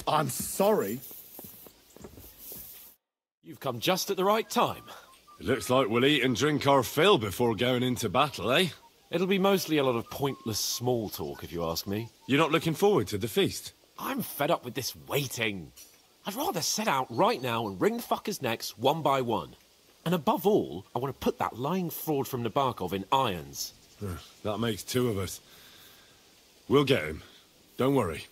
I'm sorry. You've come just at the right time. It looks like we'll eat and drink our fill before going into battle, eh? It'll be mostly a lot of pointless small talk, if you ask me. You're not looking forward to the feast? I'm fed up with this waiting. I'd rather set out right now and wring fuckers' necks one by one. And above all, I want to put that lying fraud from Nabokov in irons. That makes two of us. We'll get him. Don't worry.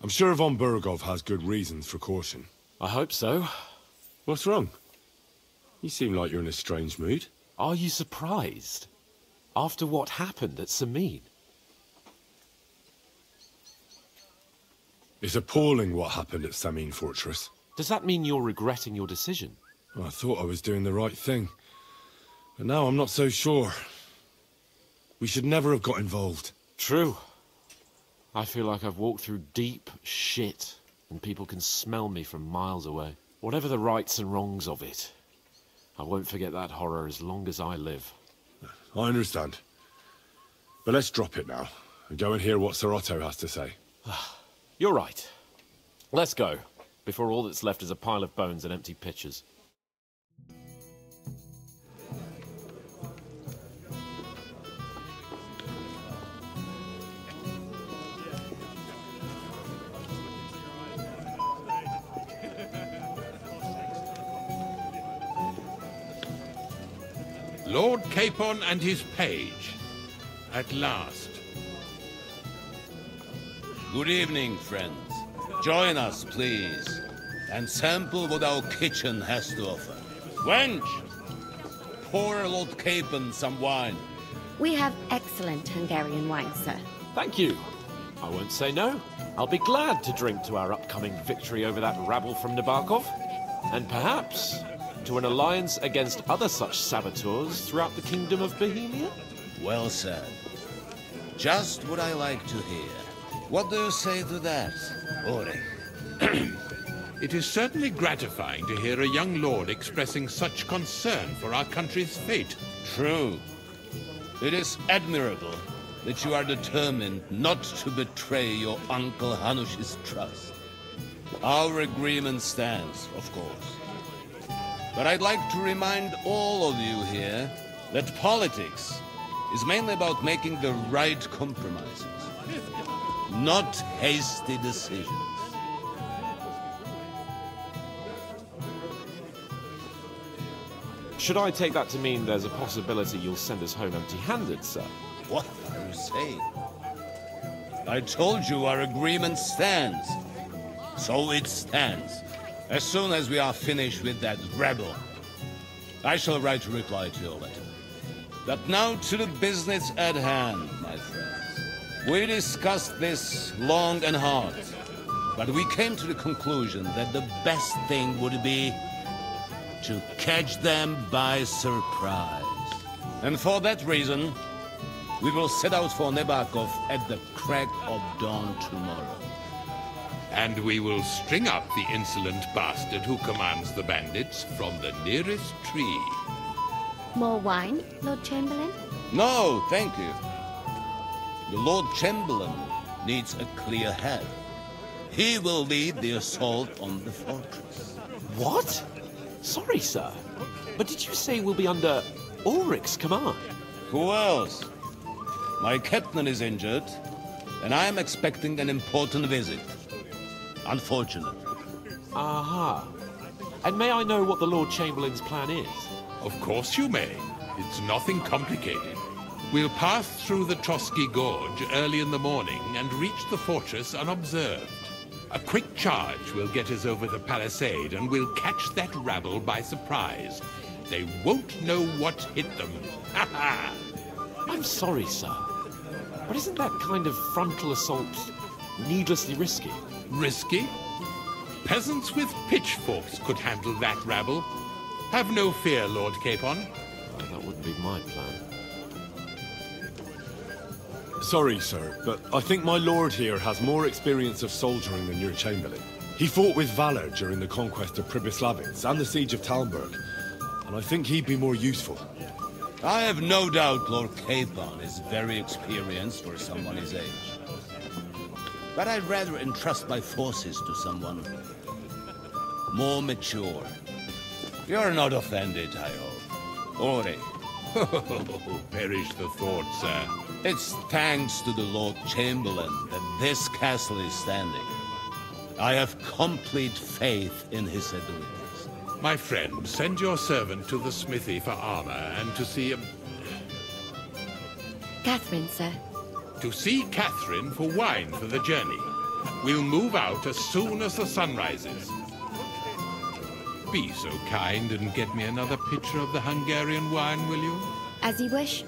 I'm sure Von Burgov has good reasons for caution. I hope so. What's wrong? You seem like you're in a strange mood. Are you surprised? After what happened at Samin? It's appalling what happened at Samin Fortress. Does that mean you're regretting your decision? Well, I thought I was doing the right thing. But now I'm not so sure. We should never have got involved. True. I feel like I've walked through deep shit, and people can smell me from miles away. Whatever the rights and wrongs of it, I won't forget that horror as long as I live. I understand. But let's drop it now, and go and hear what Sir Otto has to say. You're right. Let's go, before all that's left is a pile of bones and empty pitchers. Lord Capon and his page. At last. Good evening, friends. Join us, please, and sample what our kitchen has to offer. Wench! Pour Lord Capon some wine. We have excellent Hungarian wine, sir. Thank you. I won't say no. I'll be glad to drink to our upcoming victory over that rabble from Nabokov. And perhaps to an alliance against other such saboteurs throughout the Kingdom of Bohemia? Well said. Just what I like to hear. What do you say to that, Ulrich? It is certainly gratifying to hear a young lord expressing such concern for our country's fate. True. It is admirable that you are determined not to betray your Uncle Hanush's trust. Our agreement stands, of course. But I'd like to remind all of you here that politics is mainly about making the right compromises, not hasty decisions. Should I take that to mean there's a possibility you'll send us home empty-handed, sir? What are you saying? I told you our agreement stands. So it stands. As soon as we are finished with that rebel, I shall write a reply to your letter. But now to the business at hand, my friends. We discussed this long and hard, but we came to the conclusion that the best thing would be to catch them by surprise. And for that reason, we will set out for Nabokov at the crack of dawn tomorrow. And we will string up the insolent bastard who commands the bandits from the nearest tree. More wine, Lord Chamberlain? No, thank you. The Lord Chamberlain needs a clear head. He will lead the assault on the fortress. What? Sorry, sir. But did you say we'll be under Ulrich's command? Who else? My captain is injured, and I am expecting an important visit. Unfortunately. Aha. And may I know what the Lord Chamberlain's plan is? Of course you may. It's nothing complicated. We'll pass through the Trotsky Gorge early in the morning and reach the fortress unobserved. A quick charge will get us over the palisade and we'll catch that rabble by surprise. They won't know what hit them. Ha ha! I'm sorry, sir. But isn't that kind of frontal assault needlessly risky? Risky? Peasants with pitchforks could handle that rabble. Have no fear, Lord Capon. That wouldn't be my plan. Sorry, sir, but I think my lord here has more experience of soldiering than your Chamberlain. He fought with valor during the conquest of Pribyslavitz and the siege of Talmberg, and I think he'd be more useful. I have no doubt Lord Capon is very experienced for someone his age. but I'd rather entrust my forces to someone more mature. You're not offended, I hope. Ori. Perish the thought, sir. It's thanks to the Lord Chamberlain that this castle is standing. I have complete faith in his abilities. My friend, send your servant to the smithy for armor and to see Catherine, sir. To see Catherine for wine for the journey. We'll move out as soon as the sun rises. Be so kind and get me another pitcher of the Hungarian wine, will you? As you wish.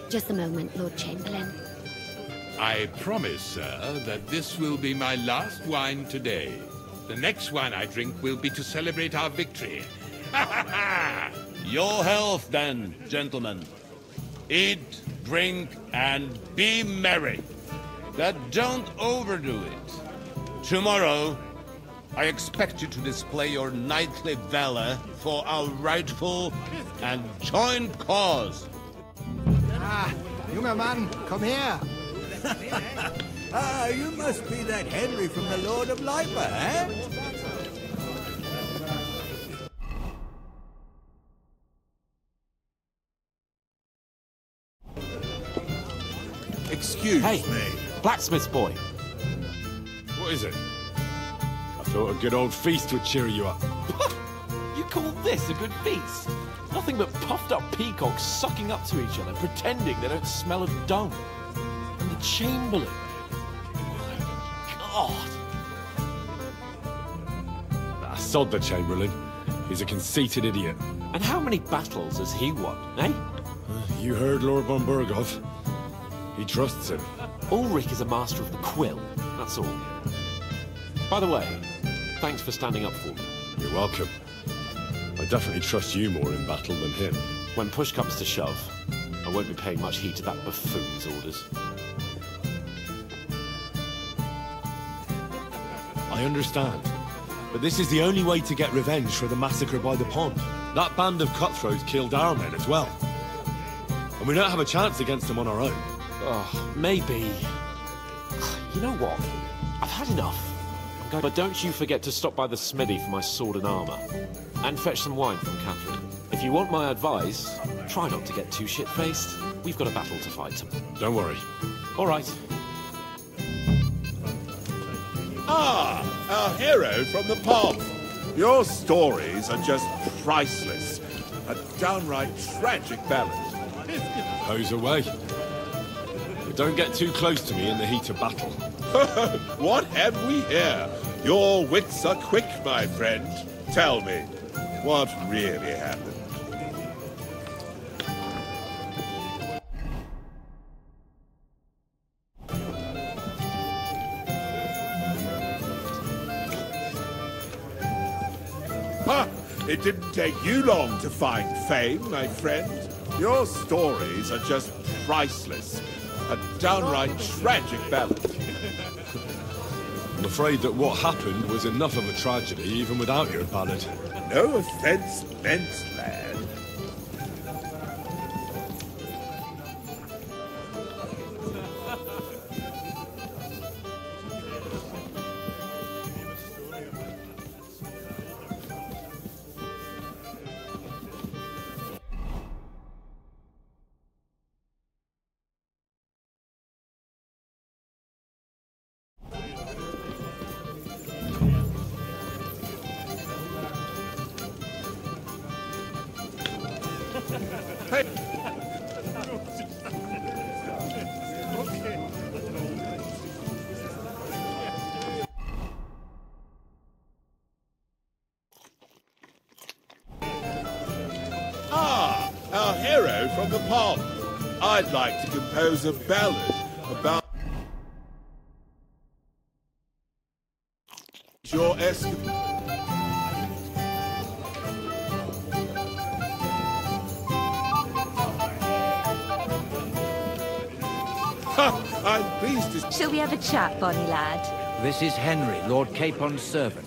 Just a moment, Lord Chamberlain. I promise, sir, that this will be my last wine today. The next wine I drink will be to celebrate our victory. Ha ha ha! Your health, then, gentlemen. Eat, drink, and be merry. But don't overdo it. Tomorrow, I expect you to display your knightly valor for our rightful and joint cause. Ah, junger Mann, komm her. Ah, you must be that Henry from the Lord of Lipa, eh? Excuse Hey, me. blacksmith's boy. What is it? I thought a good old feast would cheer you up. You call this a good feast? Nothing but puffed up peacocks sucking up to each other, pretending they don't smell of dung. And the Chamberlain. My God. Ah, sod the Chamberlain. He's a conceited idiot. And how many battles has he won, eh? You heard Lord von Burgov. He trusts him. Ulrich is a master of the quill, that's all. By the way, thanks for standing up for me. You're welcome. I definitely trust you more in battle than him. When push comes to shove, I won't be paying much heed to that buffoon's orders. I understand. But this is the only way to get revenge for the massacre by the pond. That band of cutthroats killed our men as well. And we don't have a chance against them on our own. Oh, maybe. You know what? I've had enough. But don't you forget to stop by the smithy for my sword and armor. And fetch some wine from Catherine. If you want my advice, try not to get too shit-faced. We've got a battle to fight. Don't worry. All right. Ah, our hero from the pond. Your stories are just priceless. A downright tragic ballad. Hose away. But don't get too close to me in the heat of battle. What have we here? Your wits are quick, my friend. Tell me, what really happened? Ha! It didn't take you long to find fame, my friend. Your stories are just priceless. A downright tragic ballad. I'm afraid that what happened was enough of a tragedy even without your ballad. No offense meant, lad. Ah, our hero from the pond. I'd like to compose a ballad about your escapade. I'm pleased to... Shall we have a chat, bonny lad? This is Henry, Lord Capon's servant.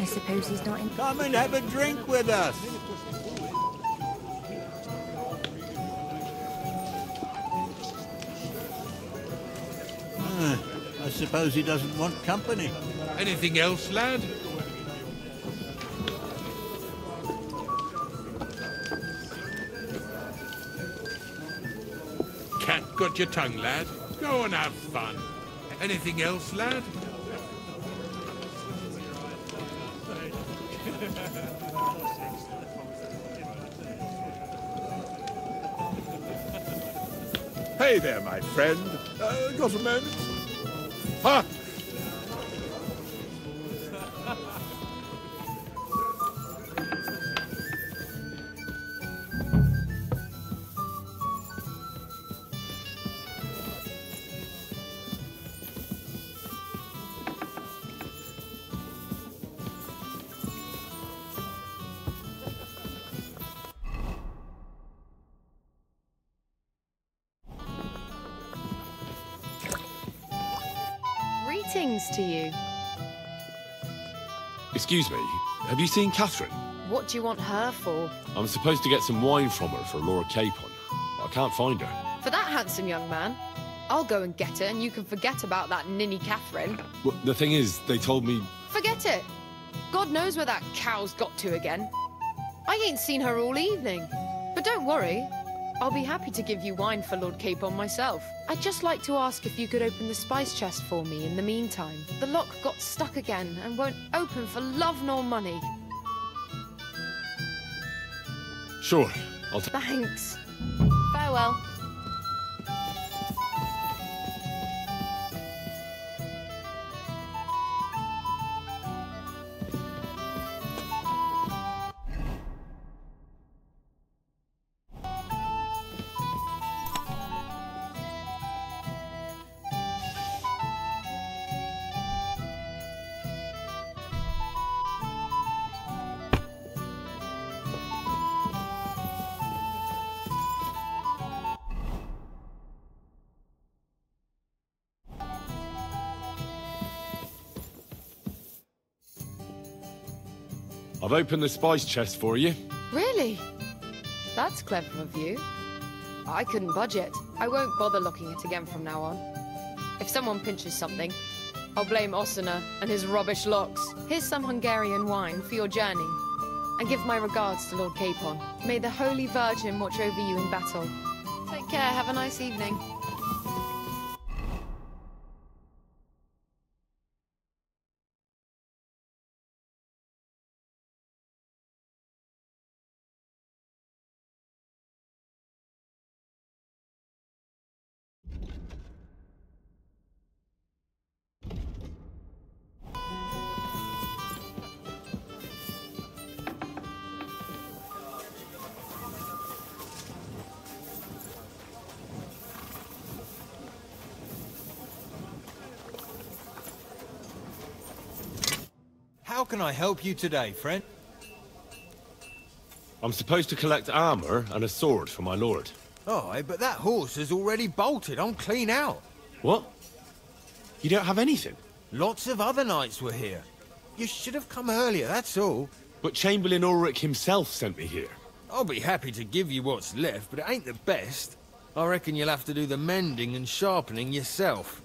suppose he's not in... Come and have a drink with us. I suppose he doesn't want company. Anything else, lad? Cat got your tongue, lad. Go and have fun. Anything else, lad? Hey there, my friend. Got a moment? Ha! Greetings to you. Excuse me, have you seen Catherine? What do you want her for? I'm supposed to get some wine from her for Lord Capon. I can't find her. For that handsome young man? I'll go and get her, and you can forget about that ninny Catherine. Well, the thing is, they told me... Forget it! God knows where that cow's got to again. I ain't seen her all evening. But don't worry, I'll be happy to give you wine for Lord Capon myself. I'd just like to ask if you could open the spice chest for me in the meantime. The lock got stuck again and won't open for love nor money. Sure, I'll... Thanks. Farewell. I've opened the spice chest for you. Really? That's clever of you. I couldn't budge it. I won't bother looking at it again from now on. If someone pinches something, I'll blame Osina and his rubbish locks. Here's some Hungarian wine for your journey. And give my regards to Lord Capon. May the Holy Virgin watch over you in battle. Take care, have a nice evening. How can I help you today, friend? I'm supposed to collect armor and a sword for my lord. Oh, but that horse has already bolted. I'm clean out. What? You don't have anything? Lots of other knights were here. You should have come earlier, that's all. But Chamberlain Ulrich himself sent me here. I'll be happy to give you what's left, but it ain't the best. I reckon you'll have to do the mending and sharpening yourself.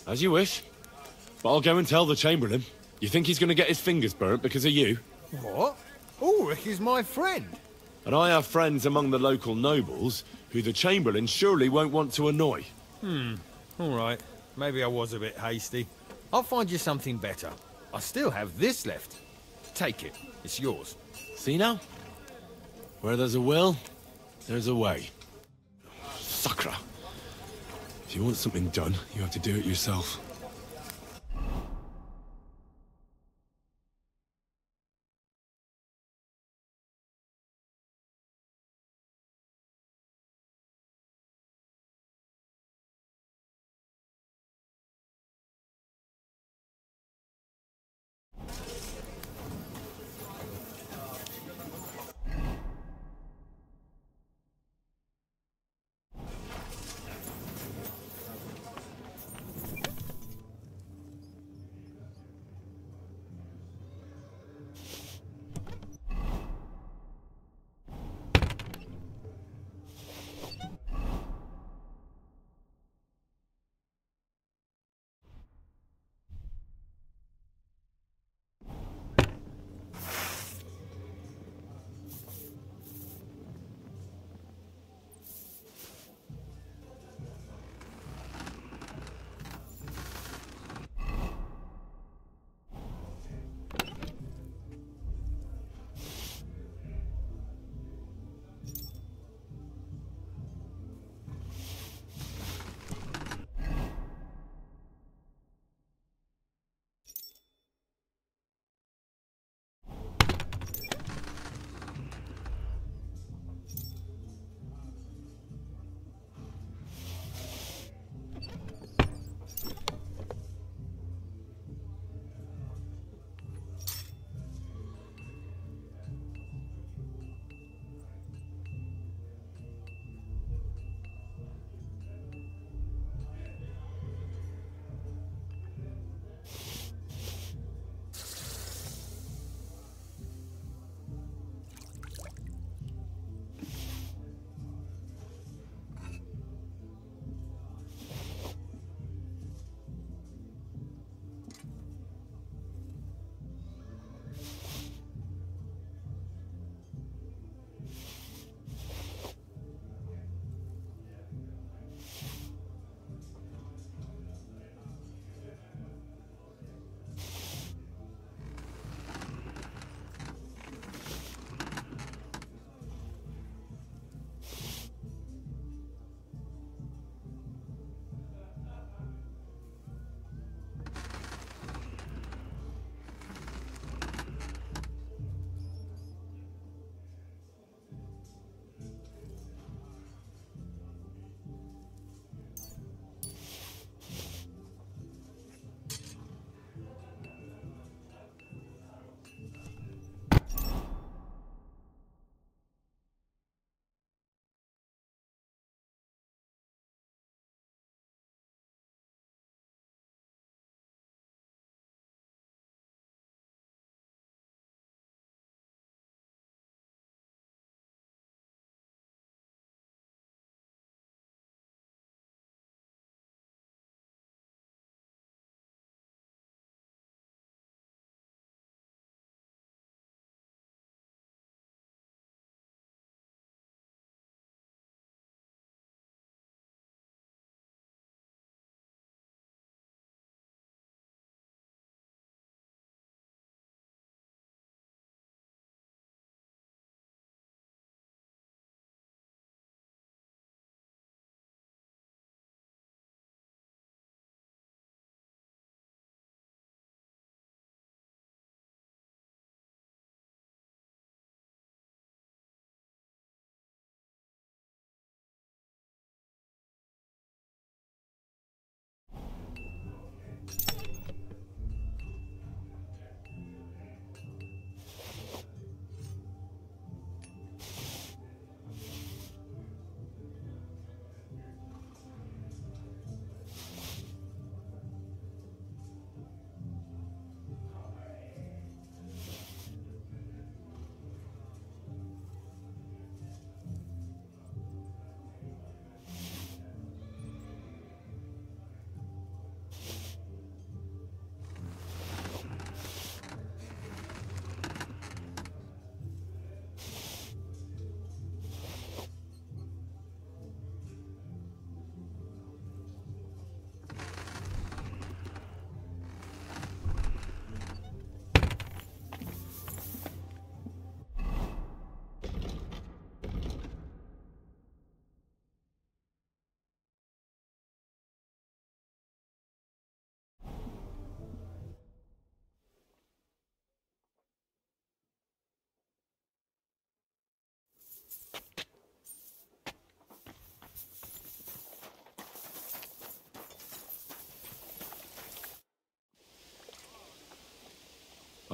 As you wish. But I'll go and tell the Chamberlain. You think he's going to get his fingers burnt because of you? What? Ulrich is my friend. And I have friends among the local nobles who the Chamberlain surely won't want to annoy. All right. Maybe I was a bit hasty. I'll find you something better. I still have this left. Take it. It's yours. See now? Where there's a will, there's a way. Sucra. If you want something done, you have to do it yourself.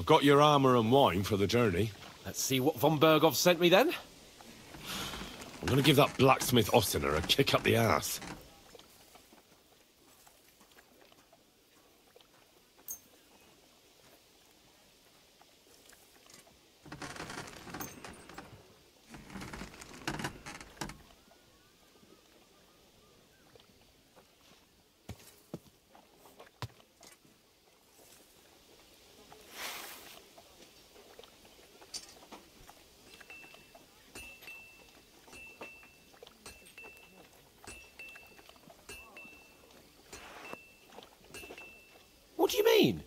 I've got your armor and wine for the journey. Let's see what von Berghoff sent me then. I'm gonna give that blacksmith Ossiner a kick up the ass. What do you mean?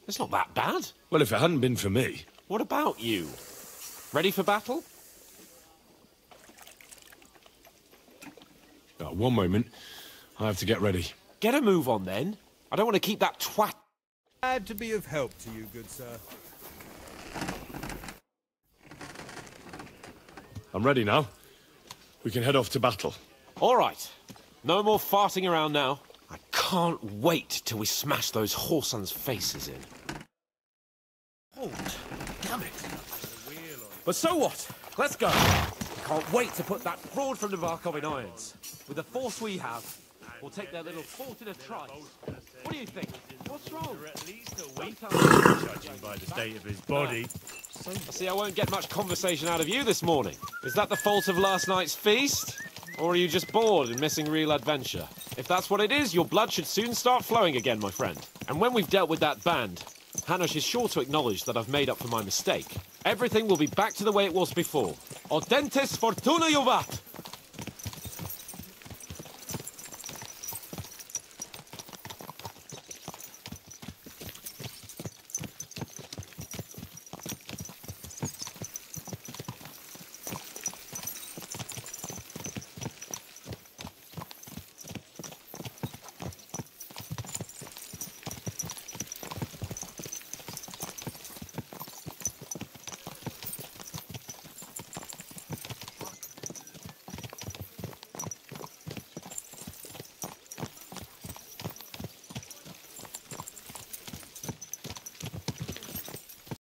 It's not that bad. Well, if it hadn't been for me... What about you? Ready for battle? One moment. I have to get ready. Get a move on then. I don't want to keep that twat... Glad to be of help to you, good sir. I'm ready now. We can head off to battle. All right. No more farting around now. I can't wait till we smash those whoresons' faces in. Oh, damn it. But so what? Let's go. Can't wait to put that fraud from Navarkov in irons. With the force we have, we'll take their little fort in a trice. What do you think? What's wrong? At least a week judging by the state of his body. I see I won't get much conversation out of you this morning. Is that the fault of last night's feast? Or are you just bored and missing real adventure? If that's what it is, your blood should soon start flowing again, my friend. And when we've dealt with that band, Hanush is sure to acknowledge that I've made up for my mistake. Everything will be back to the way it was before. Audentes fortuna juvat!